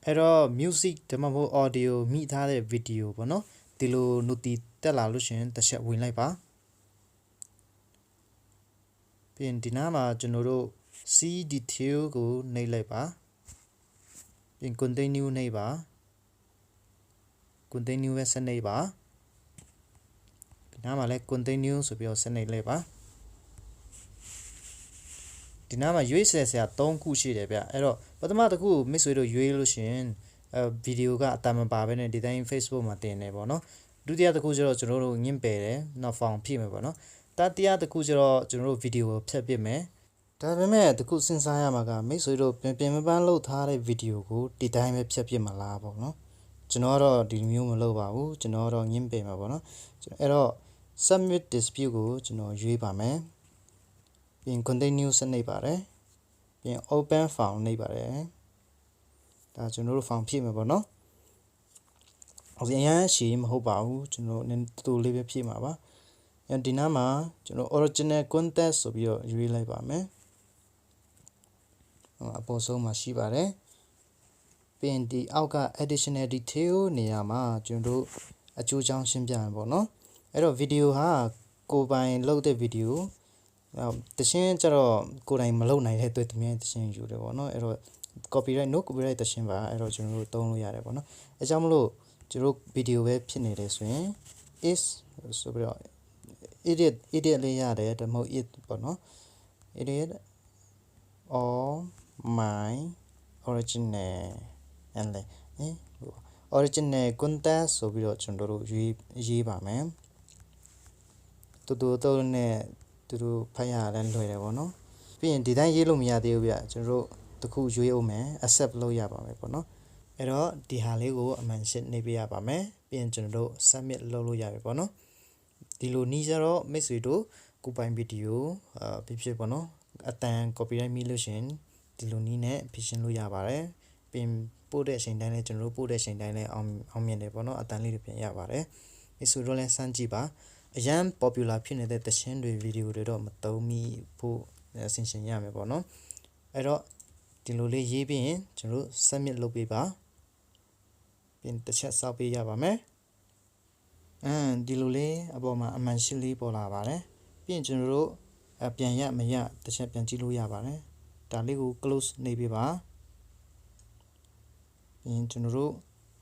Error music demo audio meet the video bono tilo nuti telalution the shot win like ba pin dinama general see detail go nay like ba pin continue nay ba continue as a nay ba dinama like continue so be as a nay like ba dinama use as a tone ku shi de bya error but the matter ku miss with illusion video က အတမပါပဲနဲ့ဒီတိုင်း Facebook မှာတင်နေပေါ့နော်ဒုတိယတစ်ခုကျတော့ကျွန်တော်တို့ညင်ပယ်တယ်နောက် form ဖြည့်မယ်ပေါ့နော်တတိယတစ်ခုကျတော့ကျွန်တော်တို့ video ကိုဖြတ်ပစ်မယ်ဒါပေမဲ့တစ်ခုစဉ်းစားရမှာကမိတ်ဆွေတို့ပြင်မပန်းလုပ်ထားတဲ့ video ကိုဒီတိုင်းပဲဖြတ်ပစ်မလားပေါ့နော်ကျွန်တော်ကတော့ဒီမျိုးမလုပ်ပါဘူးကျွန်တော်ကတော့ညင်ပယ်မှာပေါ့နော်အဲ့တော့ submit dispute ကိုကျွန်တော်ရွေးပါမယ်ပြင် continue စနစ်ပါတယ်ပြင် open file နှိပ်ပါတယ်ဒါကျွန်တော်တို့ form ဖြည့်မယ်ပေါ့နော်အရင်ရှည်မဟုတ်ပါဘူးကျွန်တော်နည်းတူလေးပဲဖြည့်မှာပါဒီနားမှာကျွန်တော် original content ဆိုပြီးတော့ရွေးလိုက်ပါမယ်အပေါ်ဆုံးမှာရှိပါတယ်ပြင်ဒီအောက်က additional detail နေရာမှာကျွန်တော်တို့အကျိုးကြောင့်ရှင်းပြမယ်ပေါ့နော်အဲ့တော့ video ဟာကိုယ်ပိုင်လုပ်တဲ့ video တရှင်းကျတော့ကိုယ်တိုင်မလုပ်နိုင်တဲ့အတွက်တမန်တရှင်းယူတယ်ပေါ့နော်အဲ့တော့ copyright no copyright တရှင်းပါအဲ့တော့ကျွန်တော်တို့သုံးလို့ရတယ်ပေါ့နော်အဲကြောင့်မလို့ကျွန်တော် video ပဲဖြစ်နေတယ်ဆိုရင် is ဆိုပြီးတော့ edit လေးရတယ်ဒါမှမဟုတ် it ပေါ့နော် edit all my original and original content ဆိုပြီးတော့ကျွန်တော်တို့ရေးပါမယ်တူတူနဲ့သူတို့ဖတ်ရလဲလွယ်တယ်ပေါ့နော်ပြီးရင်ဒီတိုင်းရေးလို့မရသေးဘူးဗျကျွန်တော်တို့တခုရွေးအောင်မယ် accept လုပ်ရပါမယ်ပေါ့နော်အဲ့တော့ဒီဟာလေးကိုအမှန်ရှင်းနေပြရပါမယ်ပြီးရင်ကျွန်တော်တို့ submit လုပ်လို့ရပြီပေါ့နော်ဒီလိုနီးကြတော့မိတ်ဆွေတို့ကိုပိုင်ဗီဒီယိုဖြစ်ပေါ့နော်အတန် copyright မိလို့ရှင်ဒီလိုနီးနဲ့ဖြည့်ရှင်းလို့ရပါတယ်ပြင်ပို့တဲ့အချိန်တိုင်းလည်းကျွန်တော်တို့ပို့တဲ့အချိန်တိုင်းလည်းအောင်မြင်တယ်ပေါ့နော်အတန်လေးတွေပြင်ရပါတယ်မိတ်ဆွေတို့လည်းစမ်းကြည့်ပါအရန် popular ဖြစ်နေတဲ့တခြင်းတွေဗီဒီယိုတွေတော့မသုံးမိဖို့အဆင်ရှင်းရမယ်ပေါ့နော်အဲ့တော့ဒီလိုလေးရေးပြီးရင်ကျွန်တော်တို့ submit လုပ်ပေးပါပြင်တစ်ချက်စောက်ပေးရပါမယ်ဒီလိုလေးအပေါ်မှာအမှန်ရှင်းလေးပေါ်လာပါတယ်ပြီးရင်ကျွန်တော်တို့ပြန်ရမရတစ်ချက်ပြန်ကြည့်လို့ရပါတယ်ဒါလေးကို close နေပေးပါပြီးရင်ကျွန်တော်တို့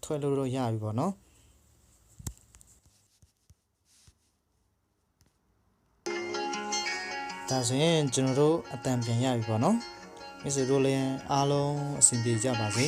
ထွက်လို့တော့ရပြီပေါ့နော်ဒါဆိုရင်ကျွန်တော်တို့အတန်ပြန်ရပြီပေါ့နော်မိတ်ဆွေတို့လည်းအားလုံးအဆင်ပြေကြပါစေ